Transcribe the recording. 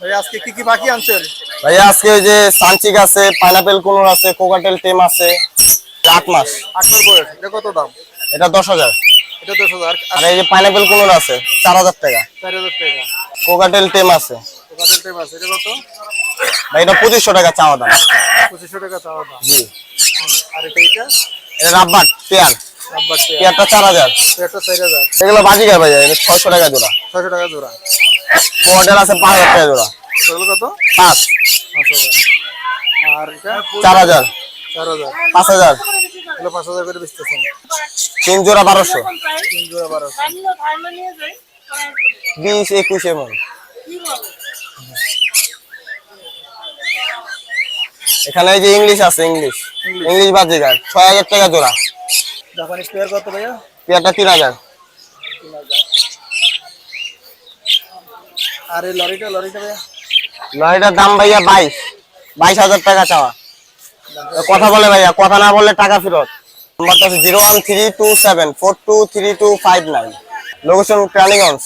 ভাই আজকে কি কি বাকি আনছেন? ভাই আজকে ওই যে সানচিক আছে, পাইনাপেল কুনুর আছে, কোকাটেল টেম আছে। 8 মাস। 8 মাস বয়স। এটা কত দাম? এটা 10,000। এটা 10,000। আর এই যে পাইনাপেল কুনুর আছে 4,000 টাকা। 4,000 টাকা। কোকাটেল টেম আছে। কোকাটেল টাইপ আছে। এটা কত? ভাই এটা 2500 টাকা চাওয়া দাম। 2500 টাকা চাওয়া দাম। জি। আর এটা এটা রাব্বার পেয়ার। রাব্বার টিয়া। পেয়ারটা 4,000। এটা 4,000। এগুলো বাজিকার ভাই, এটা 600 টাকা জোড়া। 600 টাকা জোড়া। কোকাটেল আছে 5,000 টাকা জোড়া। এগুলো কত? 5। 5,000। আর এটা 4,000। 4,000। 5,000। এগুলো 5,000 করে বেচতেছেন। 3 জোড়া 1200। 3 জোড়া 1200। 20 21 এমন। এখানে এই যে ইংলিশ আছে, ইংলিশ বাজিকার 6,000 টাকা জোড়া। জাপানিজ পেয়ার কত ভাইয়া? পেয়ারটা 3,000। 3,000। আর এই লরিটা ভাইয়া? লরিটার দাম ভাইয়া 22,000 টাকা চাওয়া। কথা বলে ভাইয়া, কথা না বললে টাকা ফেরত। নাম্বারটা হচ্ছে 01327423259। লোকেশন ক্রানিগঞ্জ।